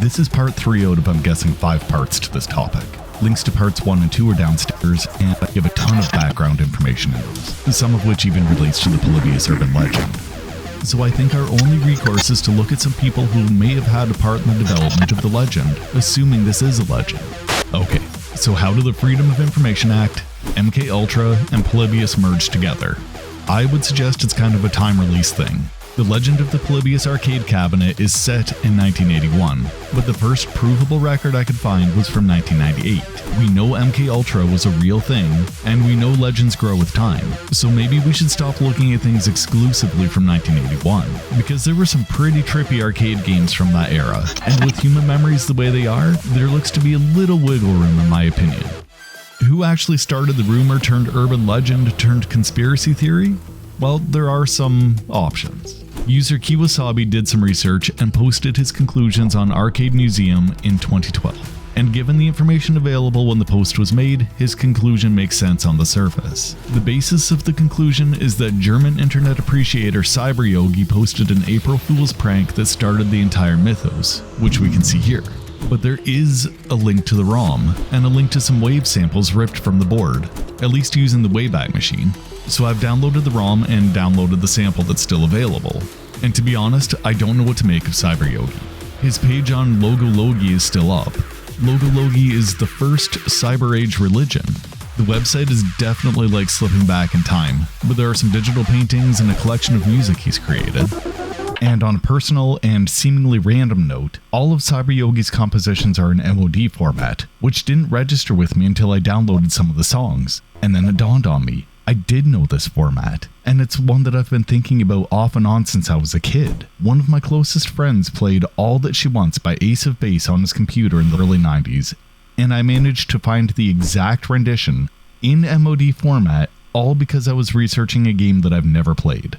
This is part 3 out of, I'm guessing, 5 parts to this topic. Links to parts 1 and 2 are downstairs, and I give a ton of background information in those, some of which even relates to the Polybius urban legend. So I think our only recourse is to look at some people who may have had a part in the development of the legend, assuming this is a legend. Okay, so how do the Freedom of Information Act, MK Ultra, and Polybius merge together? I would suggest it's kind of a time release thing. The legend of the Polybius Arcade Cabinet is set in 1981, but the first provable record I could find was from 1998. We know MK Ultra was a real thing, and we know legends grow with time, so maybe we should stop looking at things exclusively from 1981, because there were some pretty trippy arcade games from that era, and with human memories the way they are, there looks to be a little wiggle room in my opinion. Who actually started the rumor turned urban legend turned conspiracy theory? Well, there are some options. User Kiwasabi did some research and posted his conclusions on Arcade Museum in 2012. And given the information available when the post was made, his conclusion makes sense on the surface. The basis of the conclusion is that German internet appreciator CyberYogi posted an April Fool's prank that started the entire mythos, which we can see here. But there is a link to the ROM, and a link to some wave samples ripped from the board, at least using the Wayback Machine. So I've downloaded the ROM and downloaded the sample that's still available. And to be honest, I don't know what to make of CyberYogi. His page on Logologi is still up. Logologi is the first Cyber Age religion. The website is definitely like slipping back in time, but there are some digital paintings and a collection of music he's created. And on a personal and seemingly random note, all of CyberYogi's compositions are in MOD format, which didn't register with me until I downloaded some of the songs. And then it dawned on me, I did know this format, and it's one that I've been thinking about off and on since I was a kid. One of my closest friends played All That She Wants by Ace of Base on his computer in the early 90s, and I managed to find the exact rendition in MOD format, all because I was researching a game that I've never played.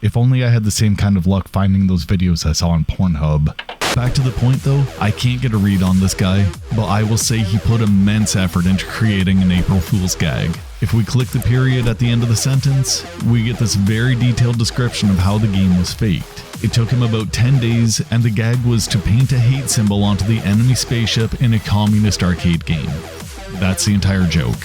If only I had the same kind of luck finding those videos I saw on Pornhub. Back to the point though, I can't get a read on this guy, but I will say he put immense effort into creating an April Fool's gag. If we click the period at the end of the sentence, we get this very detailed description of how the game was faked. It took him about 10 days, and the gag was to paint a hate symbol onto the enemy spaceship in a communist arcade game. That's the entire joke.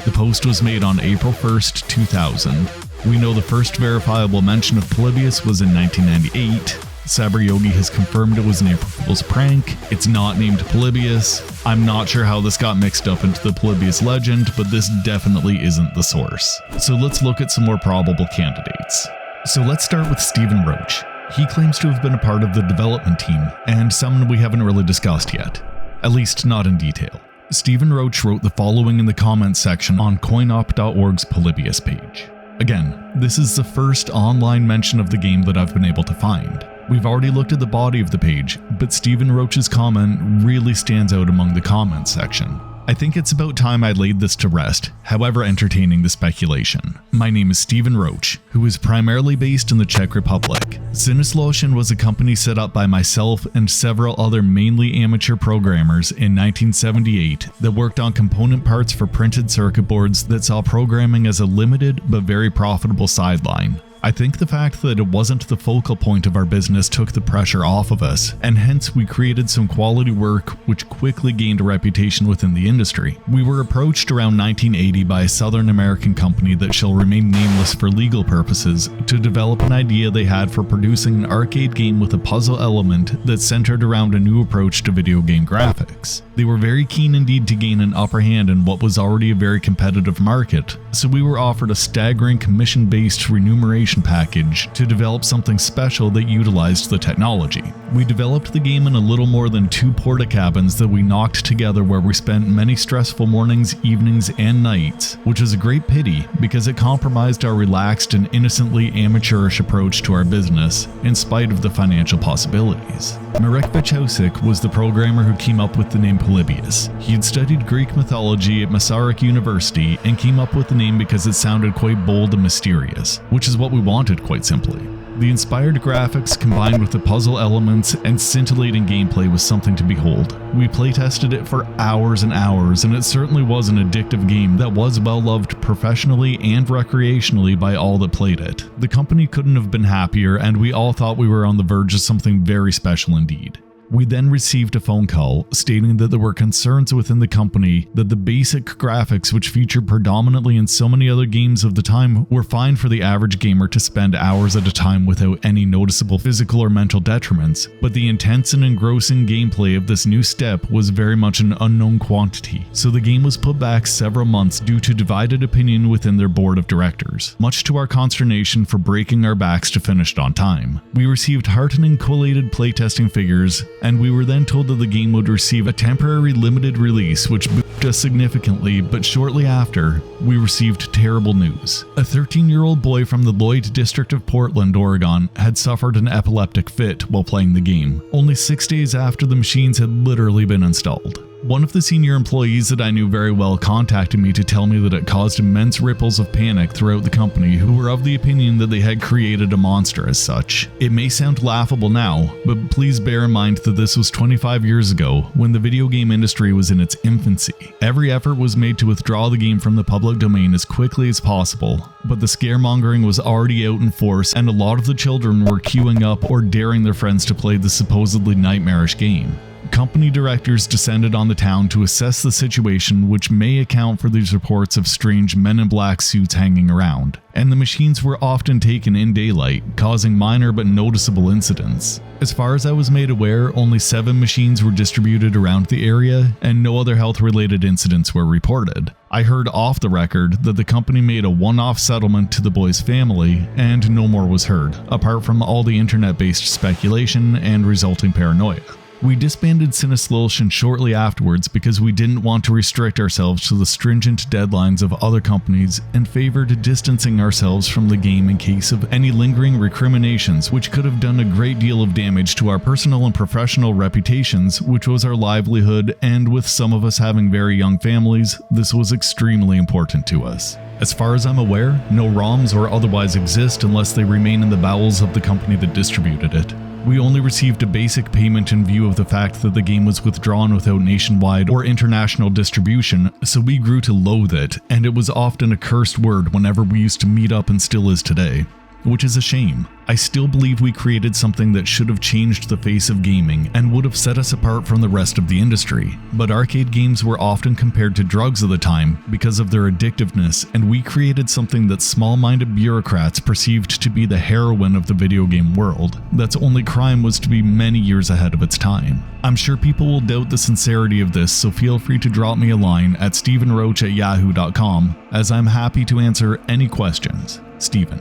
The post was made on April 1st, 2000. We know the first verifiable mention of Polybius was in 1998. CyberYogi has confirmed it was an April Fool's prank. It's not named Polybius. I'm not sure how this got mixed up into the Polybius legend, but this definitely isn't the source. So let's look at some more probable candidates. So let's start with Stephen Roach. He claims to have been a part of the development team, and someone we haven't really discussed yet. At least not in detail. Stephen Roach wrote the following in the comments section on coinop.org's Polybius page. Again, this is the first online mention of the game that I've been able to find. We've already looked at the body of the page, but Stephen Roach's comment really stands out among the comments section. I think it's about time I laid this to rest, however entertaining the speculation. My name is Stephen Roach, who is primarily based in the Czech Republic. Sinislotion was a company set up by myself and several other mainly amateur programmers in 1978 that worked on component parts for printed circuit boards that saw programming as a limited but very profitable sideline. I think the fact that it wasn't the focal point of our business took the pressure off of us, and hence we created some quality work which quickly gained a reputation within the industry. We were approached around 1980 by a Southern American company that shall remain nameless for legal purposes to develop an idea they had for producing an arcade game with a puzzle element that centered around a new approach to video game graphics. They were very keen indeed to gain an upper hand in what was already a very competitive market, so we were offered a staggering commission-based remuneration package to develop something special that utilized the technology. We developed the game in a little more than 2 porta-cabins that we knocked together, where we spent many stressful mornings, evenings, and nights, which is a great pity because it compromised our relaxed and innocently amateurish approach to our business in spite of the financial possibilities. Marek Wachowczyk was the programmer who came up with the name Polybius. He had studied Greek mythology at Masaryk University and came up with the name because it sounded quite bold and mysterious, which is what we wanted, quite simply. The inspired graphics combined with the puzzle elements and scintillating gameplay was something to behold. We playtested it for hours and hours, and it certainly was an addictive game that was well loved professionally and recreationally by all that played it. The company couldn't have been happier, and we all thought we were on the verge of something very special indeed. We then received a phone call stating that there were concerns within the company that the basic graphics, which featured predominantly in so many other games of the time, were fine for the average gamer to spend hours at a time without any noticeable physical or mental detriments, but the intense and engrossing gameplay of this new step was very much an unknown quantity, so the game was put back several months due to divided opinion within their board of directors, much to our consternation for breaking our backs to finish it on time. We received heartening collated playtesting figures, and we were then told that the game would receive a temporary limited release, which booped us significantly, but shortly after, we received terrible news. A 13-year-old boy from the Lloyd district of Portland, Oregon, had suffered an epileptic fit while playing the game, only 6 days after the machines had literally been installed. One of the senior employees that I knew very well contacted me to tell me that it caused immense ripples of panic throughout the company, who were of the opinion that they had created a monster as such. It may sound laughable now, but please bear in mind that this was 25 years ago, when the video game industry was in its infancy. Every effort was made to withdraw the game from the public domain as quickly as possible, but the scaremongering was already out in force, and a lot of the children were queuing up or daring their friends to play the supposedly nightmarish game. Company directors descended on the town to assess the situation, which may account for these reports of strange men in black suits hanging around, and the machines were often taken in daylight, causing minor but noticeable incidents. As far as I was made aware, only 7 machines were distributed around the area, and no other health-related incidents were reported. I heard off the record that the company made a one-off settlement to the boy's family, and no more was heard, apart from all the internet-based speculation and resulting paranoia. We disbanded Cineslultion shortly afterwards because we didn't want to restrict ourselves to the stringent deadlines of other companies and favored distancing ourselves from the game in case of any lingering recriminations, which could have done a great deal of damage to our personal and professional reputations, which was our livelihood, and with some of us having very young families, this was extremely important to us. As far as I'm aware, no ROMs or otherwise exist unless they remain in the bowels of the company that distributed it. We only received a basic payment in view of the fact that the game was withdrawn without nationwide or international distribution, so we grew to loathe it, and it was often a cursed word whenever we used to meet up, and still is today. Which is a shame. I still believe we created something that should have changed the face of gaming and would have set us apart from the rest of the industry, but arcade games were often compared to drugs of the time because of their addictiveness, and we created something that small-minded bureaucrats perceived to be the heroin of the video game world. That's only crime was to be many years ahead of its time. I'm sure people will doubt the sincerity of this, so feel free to drop me a line at stevenroach@yahoo.com, as I'm happy to answer any questions. Steven.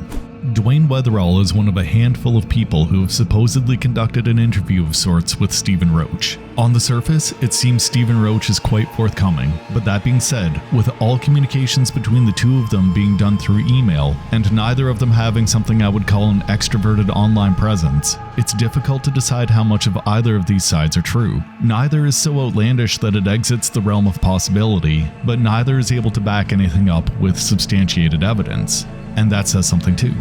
Dwayne Weatherall is one of a handful of people who have supposedly conducted an interview of sorts with Stephen Roach. On the surface, it seems Stephen Roach is quite forthcoming, but that being said, with all communications between the two of them being done through email, and neither of them having something I would call an extroverted online presence, it's difficult to decide how much of either of these sides are true. Neither is so outlandish that it exits the realm of possibility, but neither is able to back anything up with substantiated evidence. And that says something too.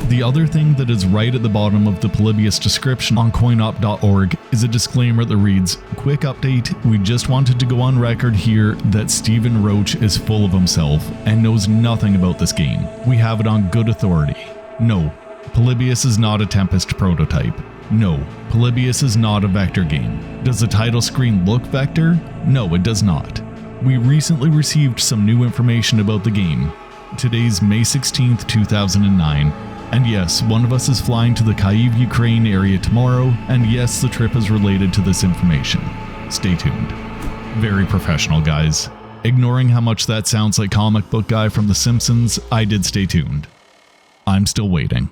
The other thing that is right at the bottom of the Polybius description on coinop.org is a disclaimer that reads, "Quick update, we just wanted to go on record here that Stephen Roach is full of himself and knows nothing about this game. We have it on good authority. No, Polybius is not a Tempest prototype. No, Polybius is not a vector game. Does the title screen look vector? No, it does not. We recently received some new information about the game. Today's May 16th, 2009. And yes, one of us is flying to the Kyiv, Ukraine area tomorrow, and yes, the trip is related to this information. Stay tuned." Very professional, guys. Ignoring how much that sounds like comic book guy from The Simpsons, I did stay tuned. I'm still waiting.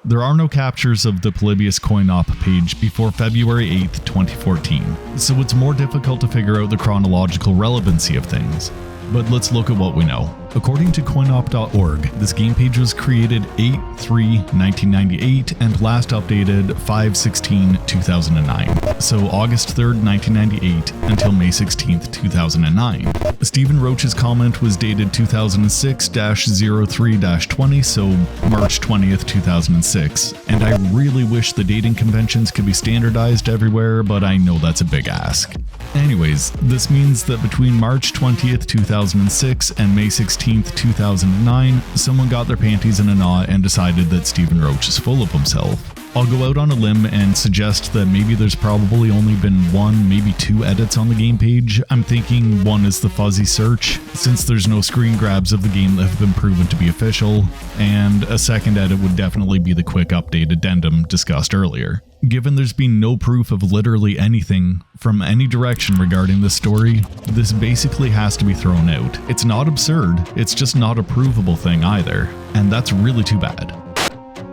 There are no captures of the Polybius CoinOp page before February 8th, 2014, so it's more difficult to figure out the chronological relevancy of things. But let's look at what we know. According to coinop.org, this game page was created 8/3/1998 and last updated 5/16/2009. So August 3rd, 1998 until May 16th, 2009. Stephen Roach's comment was dated 2006-03-20, so March 20th, 2006. And I really wish the dating conventions could be standardized everywhere, but I know that's a big ask. Anyways, this means that between March 20th, 2006 and May 16th, 2009, someone got their panties in a knot and decided that Stephen Roach is full of himself. I'll go out on a limb and suggest that maybe there's probably only been one, maybe two edits on the game page. I'm thinking one is the fuzzy search, since there's no screen grabs of the game that have been proven to be official, and a second edit would definitely be the quick update addendum discussed earlier. Given there's been no proof of literally anything from any direction regarding this story, this basically has to be thrown out. It's not absurd, it's just not a provable thing either, and that's really too bad.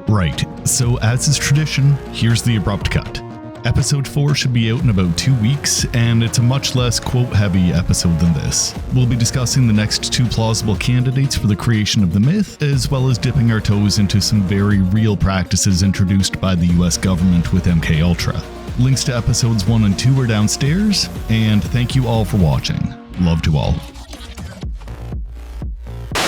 Right, so as is tradition, here's the abrupt cut. Episode 4 should be out in about 2 weeks, and it's a much less quote-heavy episode than this. We'll be discussing the next 2 plausible candidates for the creation of the myth, as well as dipping our toes into some very real practices introduced by the US government with MKUltra. Links to episodes 1 and 2 are downstairs, and thank you all for watching. Love to all.